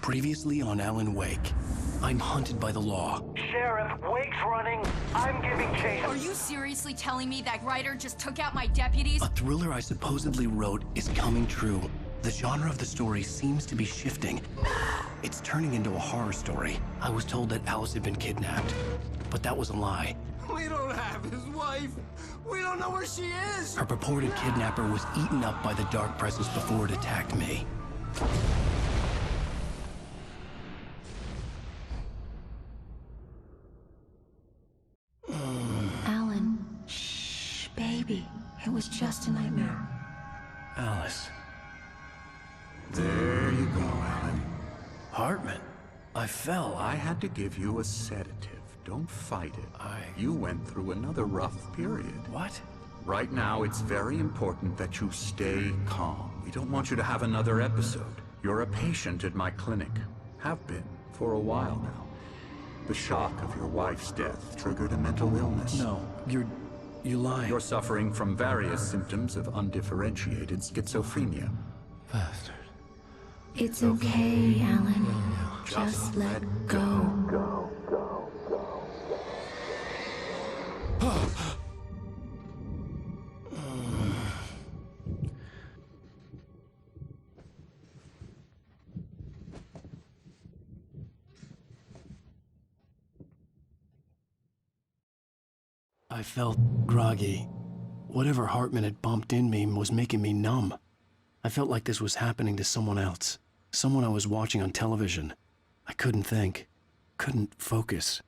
Previously on Alan Wake, I'm hunted by the law. Sheriff, Wake's running. I'm giving chase. Are you seriously telling me that writer just took out my deputies? A thriller I supposedly wrote is coming true. The genre of the story seems to be shifting. It's turning into a horror story. I was told that Alice had been kidnapped, but that was a lie. We don't have his wife. We don't know where she is. Her purported kidnapper was eaten up by the dark presence before it attacked me. Alan, shh, baby. It was just a nightmare. Alice. There you go, Alan. Hartman. I fell. I had to give you a sedative. Don't fight it. You went through another rough period. What? Right now, it's very important that you stay calm. We don't want you to have another episode. You're a patient at my clinic. Have been for a while now. The shock of your wife's death triggered a mental illness. No, you lie. You're suffering from various symptoms of undifferentiated schizophrenia. Bastard. It's okay, Alan. Just let go. I felt groggy. Whatever Hartman had bumped in me was making me numb. I felt like this was happening to someone else. Someone I was watching on television. I couldn't think. Couldn't focus.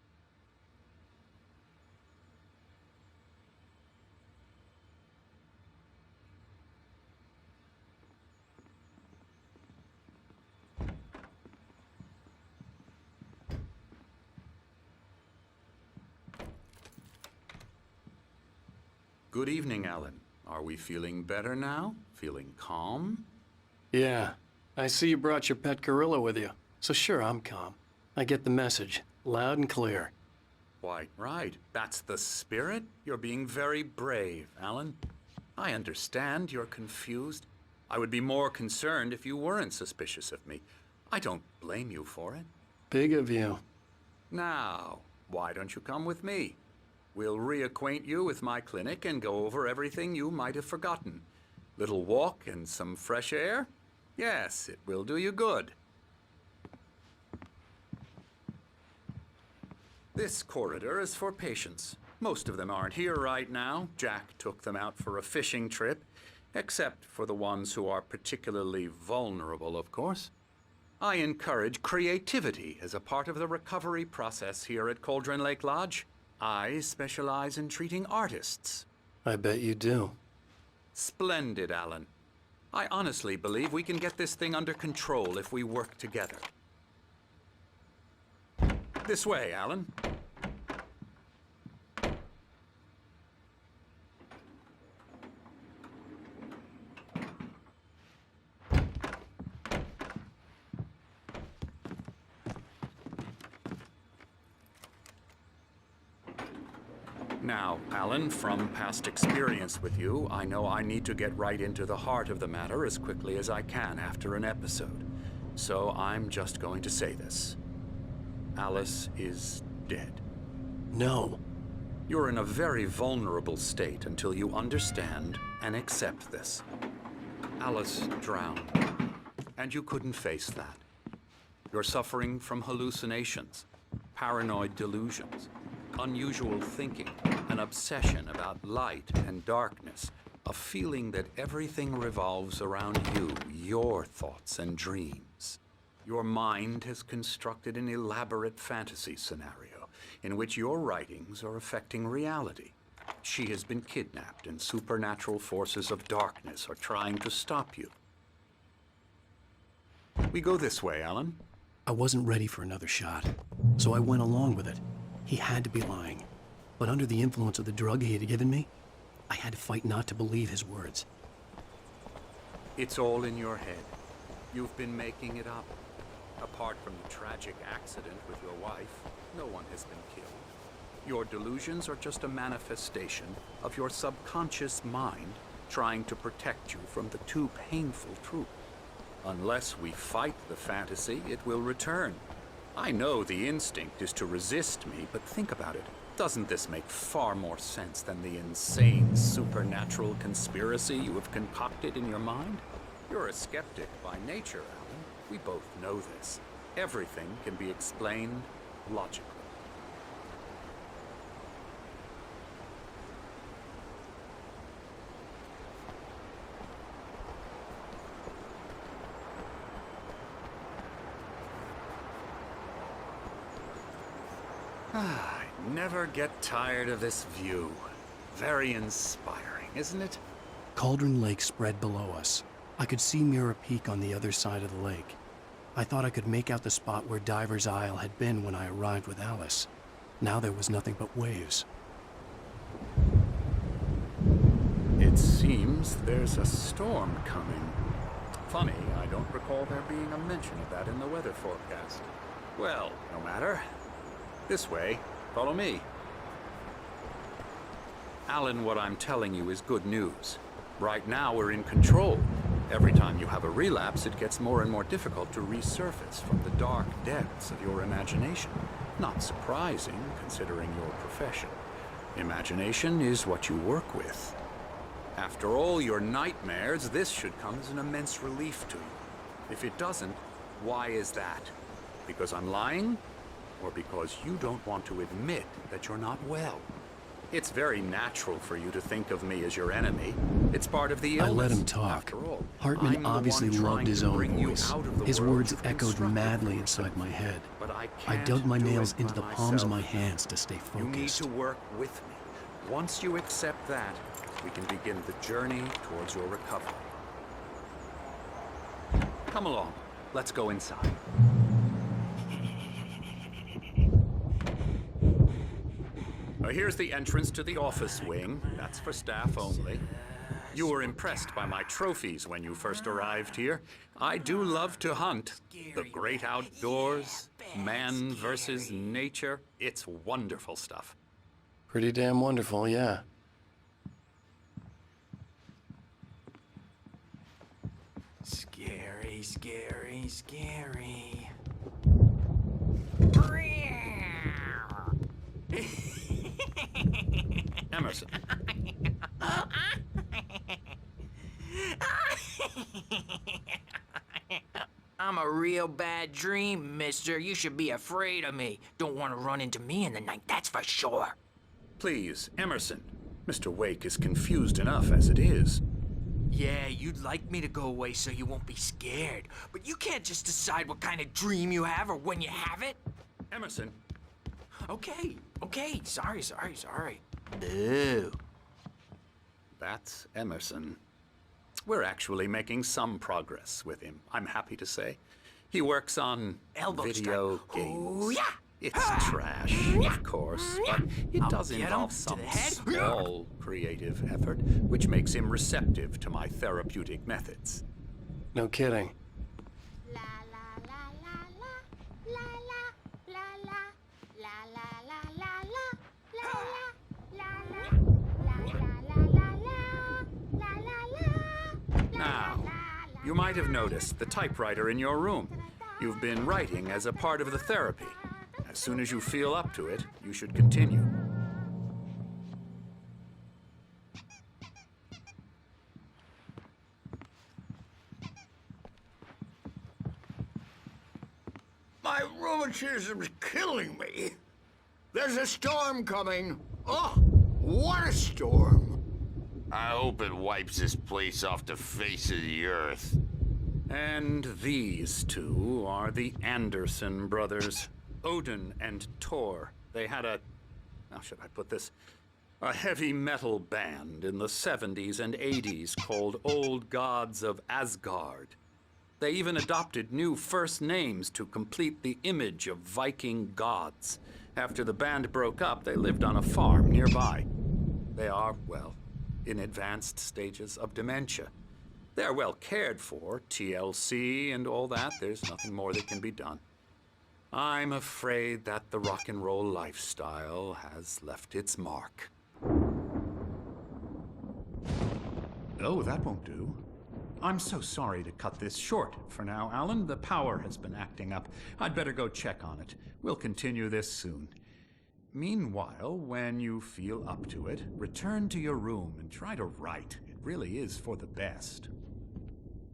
Good evening, Alan. Are we feeling better now? Feeling calm? Yeah. I see you brought your pet gorilla with you. So sure, I'm calm. I get the message. Loud and clear. Quite right. That's the spirit. You're being very brave, Alan. I understand you're confused. I would be more concerned if you weren't suspicious of me. I don't blame you for it. Big of you. Now, why don't you come with me? We'll reacquaint you with my clinic and go over everything you might have forgotten. Little walk and some fresh air? Yes, it will do you good. This corridor is for patients. Most of them aren't here right now. Jack took them out for a fishing trip, except for the ones who are particularly vulnerable, of course. I encourage creativity as a part of the recovery process here at Cauldron Lake Lodge. I specialize in treating artists. I bet you do. Splendid, Alan. I honestly believe we can get this thing under control if we work together. This way, Alan. Now, Alan, from past experience with you, I know I need to get right into the heart of the matter as quickly as I can after an episode. So I'm just going to say this. Alice is dead. No. You're in a very vulnerable state until you understand and accept this. Alice drowned, and you couldn't face that. You're suffering from hallucinations, paranoid delusions, unusual thinking, an obsession about light and darkness, a feeling that everything revolves around you, your thoughts and dreams. Your mind has constructed an elaborate fantasy scenario in which your writings are affecting reality. She has been kidnapped and supernatural forces of darkness are trying to stop you. We go this way, Alan. I wasn't ready for another shot, so I went along with it. He had to be lying. But under the influence of the drug he had given me, I had to fight not to believe his words. It's all in your head. You've been making it up. Apart from the tragic accident with your wife, no one has been killed. Your delusions are just a manifestation of your subconscious mind trying to protect you from the too painful truth. Unless we fight the fantasy, it will return. I know the instinct is to resist me, but think about it. Doesn't this make far more sense than the insane supernatural conspiracy you have concocted in your mind? You're a skeptic by nature, Alan. We both know this. Everything can be explained logically. I never get tired of this view. Very inspiring, isn't it? Cauldron Lake spread below us. I could see Mirror Peak on the other side of the lake. I thought I could make out the spot where Diver's Isle had been when I arrived with Alice. Now there was nothing but waves. It seems there's a storm coming. Funny, I don't recall there being a mention of that in the weather forecast. Well, no matter. This way. Follow me. Alan, what I'm telling you is good news. Right now, we're in control. Every time you have a relapse, it gets more and more difficult to resurface from the dark depths of your imagination. Not surprising, considering your profession. Imagination is what you work with. After all your nightmares, this should come as an immense relief to you. If it doesn't, why is that? Because I'm lying? Or because you don't want to admit that you're not well? It's very natural for you to think of me as your enemy. It's part of the illness. I let him talk. After all, Hartman I'm the obviously one loved trying his to own bring you voice. out of the His world words you've echoed constructed madly for inside yourself. my head. But I I can't dug my do nails it into by the palms of myself. my hands to stay You need focused. to work with me. Once you accept that, we can begin the journey towards your recovery. Come along. Let's go inside. Here's the entrance to the office wing. That's for staff only. You were impressed by my trophies when you first arrived here. I do love to hunt. The great outdoors, man versus nature. It's wonderful stuff. Pretty damn wonderful, yeah. Scary, scary, scary. Emerson. I'm a real bad dream, mister. You should be afraid of me. Don't want to run into me in the night, that's for sure. Please, Emerson. Mr. Wake is confused enough as it is. Yeah, you'd like me to go away so you won't be scared. But you can't just decide what kind of dream you have or when you have it. Emerson. Okay, sorry. Boo. That's Emerson. We're actually making some progress with him, I'm happy to say. He works on Elbow video strike. games. Ooh, yeah. It's trash, of course, but it I'll does get him involve to some the head. small creative effort, which makes him receptive to my therapeutic methods. No kidding. La la la la la la la la la la la la la la Now, you might have noticed the typewriter in your room. You've been writing as a part of the therapy. As soon as you feel up to it, you should continue. My rheumatism's killing me. There's a storm coming. Oh, what a storm. I hope it wipes this place off the face of the earth. And these two are the Anderson brothers, Odin and Thor. They had how should I put this? A heavy metal band in the 70s and 80s called Old Gods of Asgard. They even adopted new first names to complete the image of Viking gods. After the band broke up, they lived on a farm nearby. They are, well, in advanced stages of dementia. They're well cared for, TLC and all that. There's nothing more that can be done. I'm afraid that the rock and roll lifestyle has left its mark. Oh, that won't do. I'm so sorry to cut this short for now, Alan. The power has been acting up. I'd better go check on it. We'll continue this soon. Meanwhile, when you feel up to it, return to your room and try to write. It really is for the best.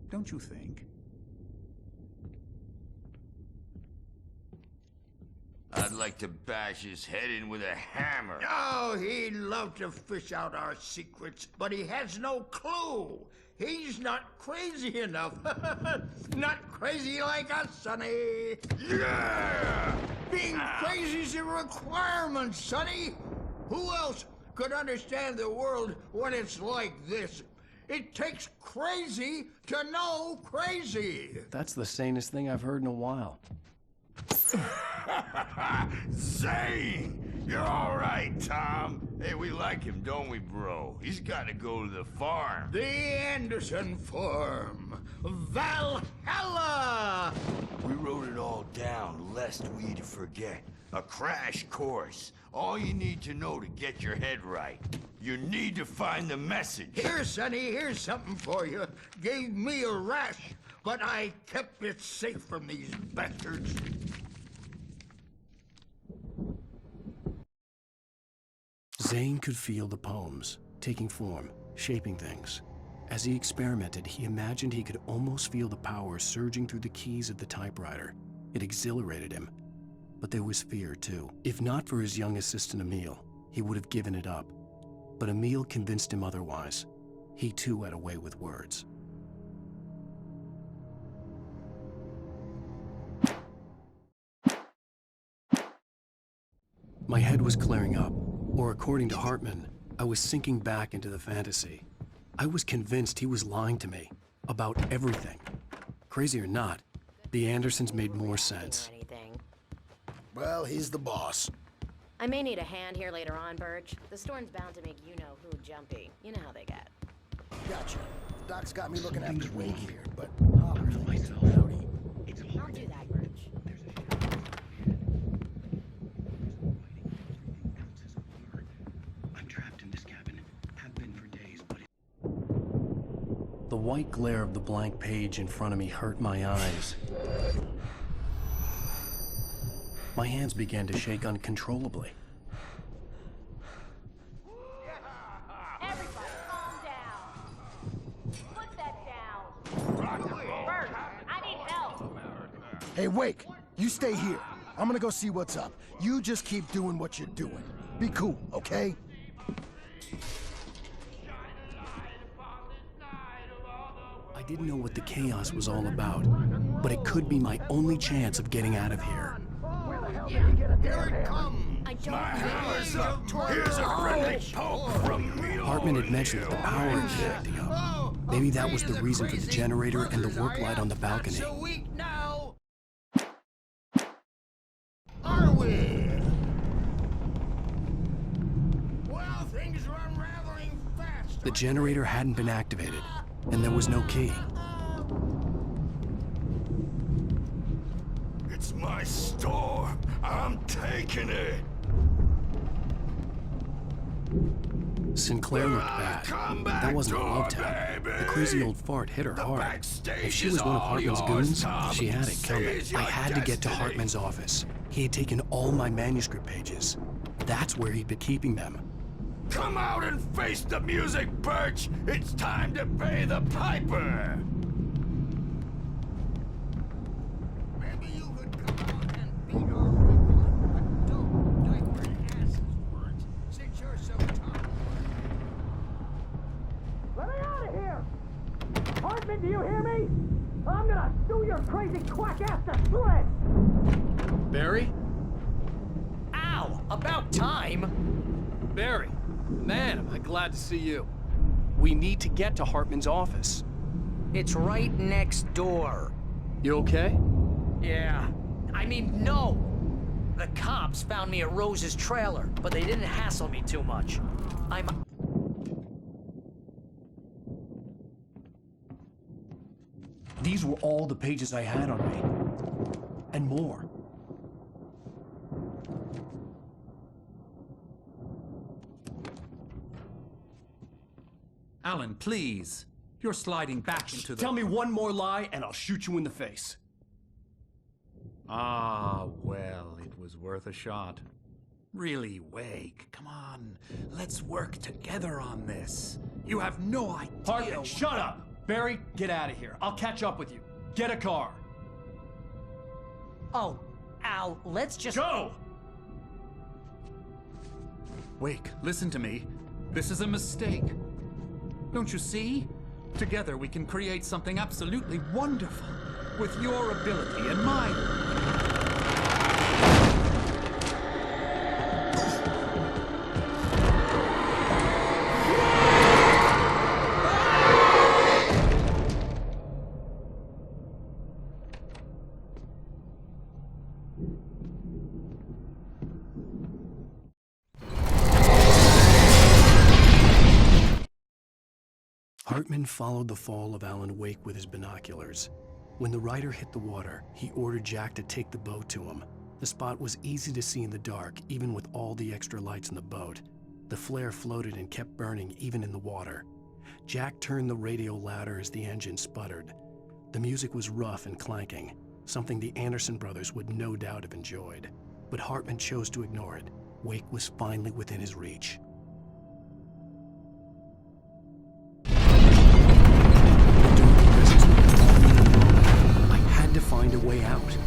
Don't you think? I'd like to bash his head in with a hammer. Oh, he'd love to fish out our secrets, but he has no clue. He's not crazy enough. Not crazy like us, Sonny. Yeah! Being crazy's a requirement, Sonny. Who else could understand the world when it's like this? It takes crazy to know crazy. That's the sanest thing I've heard in a while. Zane! You're all right, Tom. Hey, we like him, don't we, bro? He's got to go to the farm. The Anderson Farm. Valhalla! We wrote it all down, lest we forget. A crash course. All you need to know to get your head right. You need to find the message. Here, Sonny, here's something for you. Gave me a rash, but I kept it safe from these bastards. Zane could feel the poems, taking form, shaping things. As he experimented, he imagined he could almost feel the power surging through the keys of the typewriter. It exhilarated him. But there was fear, too. If not for his young assistant, Emil, he would have given it up. But Emil convinced him otherwise. He, too, had a way with words. My head was clearing up, or according to Hartman, I was sinking back into the fantasy. I was convinced he was lying to me about everything. Crazy or not, the Andersons made more sense. Well, he's the boss. I may need a hand here later on, Birch. The storm's bound to make you-know-who jumpy. You know how they get. Gotcha. Doc's got me looking after Wake here, but I'll do that, Birch. I'm trapped in this cabin. Have been for days, but the white glare of the blank page in front of me hurt my eyes. My hands began to shake uncontrollably. Everybody, calm down. Put that down. Bert, I need help. hey, Wake, you stay here. I'm gonna go see what's up. You just keep doing what you're doing. Be cool, okay? I didn't know what the chaos was all about, but it could be my only chance of getting out of here. Here it comes. I don't Hammer's up. Here's a friendly poke from me. Hartman had mentioned that the power had been acting up. Maybe that was the reason for the generator and the work light on the balcony. So weak now. Are we? Well, things are unraveling fast. The generator hadn't been activated, and there was no key. It's my storm. I'm taking it. Sinclair looked bad. That wasn't a love tap. The crazy old fart hit her hard. If she was one of Hartman's goons, she had it coming. I had to get to Hartman's office. He had taken all my manuscript pages. That's where he'd been keeping them. Come out and face the music, Birch. It's time to pay the piper. Maybe you could come out and beat our record. Don't diaper asses words, since you're so tough. Let me out of here! Hartman, do you hear me? I'm gonna sue your crazy quack ass to shreds! Barry? Ow! About time! Barry, man, am I glad to see you. We need to get to Hartman's office. It's right next door. You okay? Yeah. I mean, no! The cops found me at Rose's trailer, but they didn't hassle me too much. These were all the pages I had on me. And more. Alan, please. You're sliding back into the... Tell me one more lie and I'll shoot you in the face. Ah, well, it was worth a shot. Really, Wake, come on. Let's work together on this. You have no idea... Hartman, shut up! Barry, get out of here. I'll catch up with you. Get a car. Oh, Al, let's just... Go! Wake, listen to me. This is a mistake. Don't you see? Together we can create something absolutely wonderful. With your ability and mine. Hartman followed the fall of Alan Wake with his binoculars. When the rider hit the water, he ordered Jack to take the boat to him. The spot was easy to see in the dark, even with all the extra lights in the boat. The flare floated and kept burning even in the water. Jack turned the radio louder as the engine sputtered. The music was rough and clanking, something the Anderson brothers would no doubt have enjoyed. But Hartman chose to ignore it. Wake was finally within his reach. To find a way out.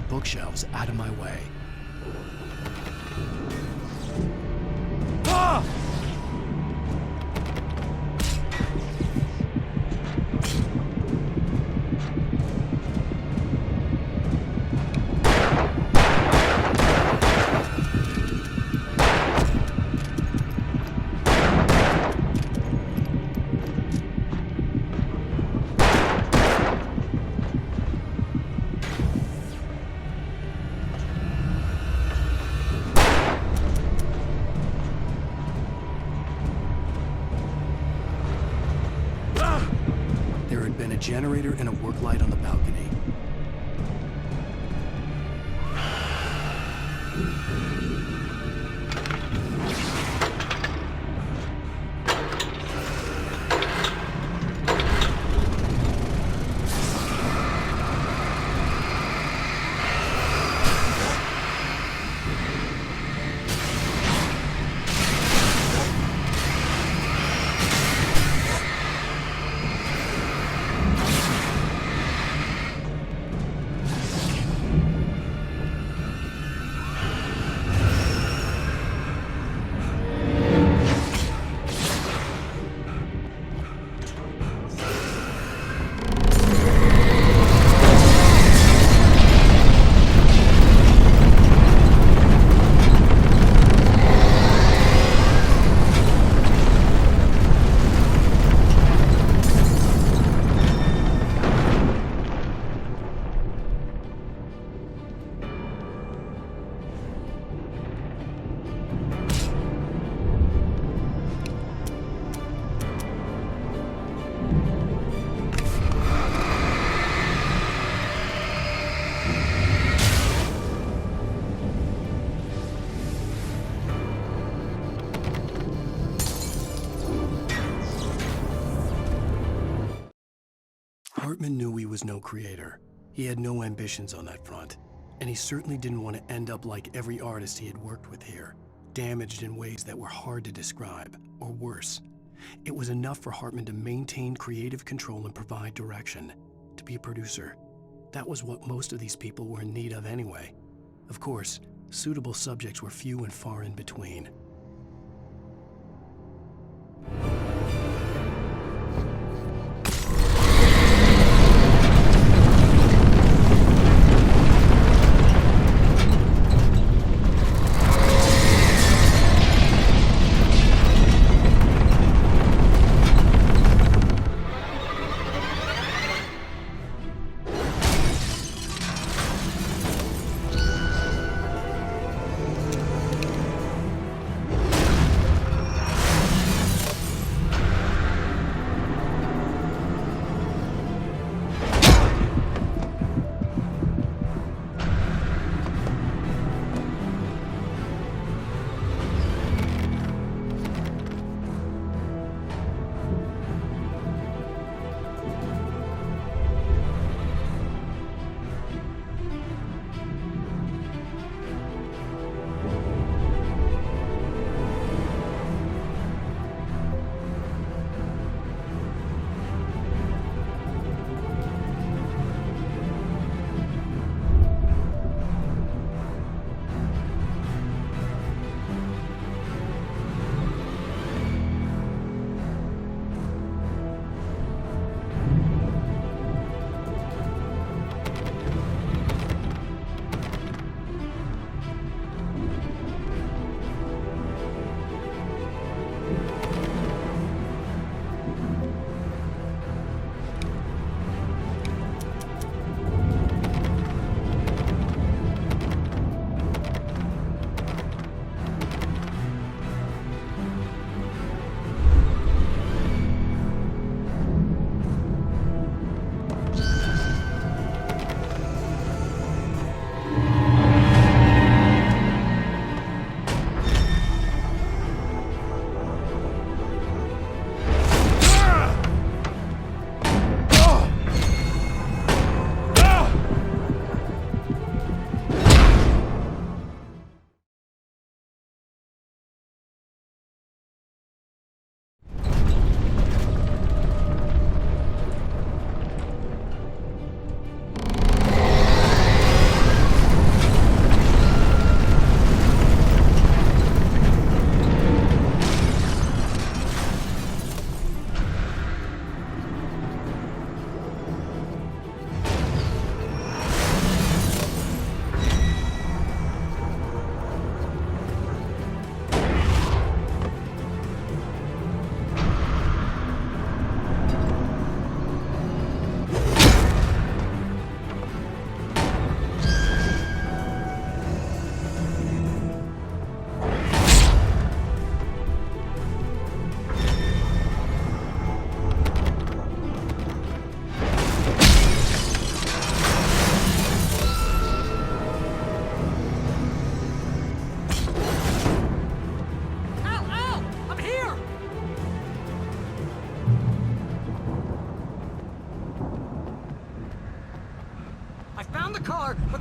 Bookshelves out of my way. Generator and a work light on the balcony. Hartman knew he was no creator. He had no ambitions on that front, and he certainly didn't want to end up like every artist he had worked with here, damaged in ways that were hard to describe, or worse. It was enough for Hartman to maintain creative control and provide direction, to be a producer. That was what most of these people were in need of anyway. Of course, suitable subjects were few and far in between.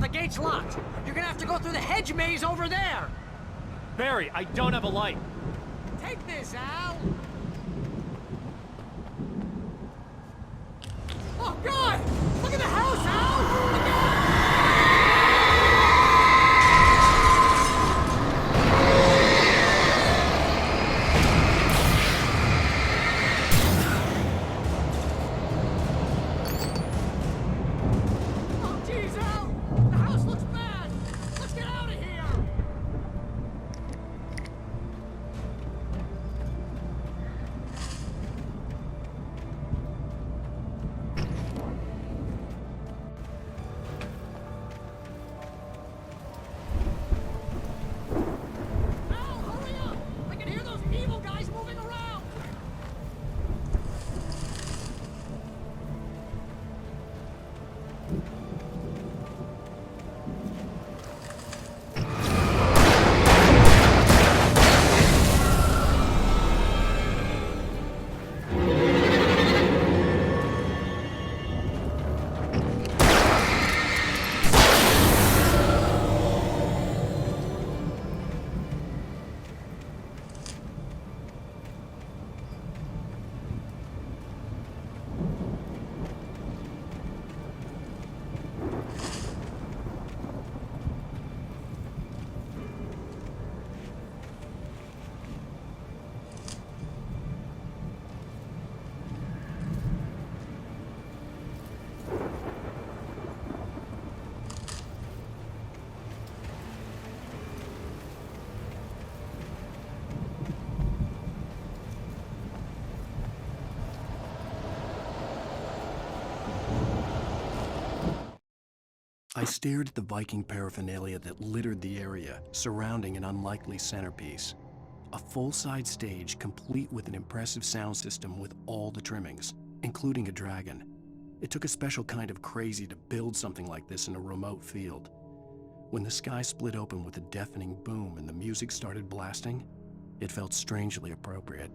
but the gate's locked. You're gonna have to go through the hedge maze over there. Barry, I don't have a light. Take this, Al. Oh, God! Look at the house, Al! Look at... I stared at the Viking paraphernalia that littered the area, surrounding an unlikely centerpiece. A full-side stage complete with an impressive sound system with all the trimmings, including a dragon. It took a special kind of crazy to build something like this in a remote field. When the sky split open with a deafening boom and the music started blasting, it felt strangely appropriate.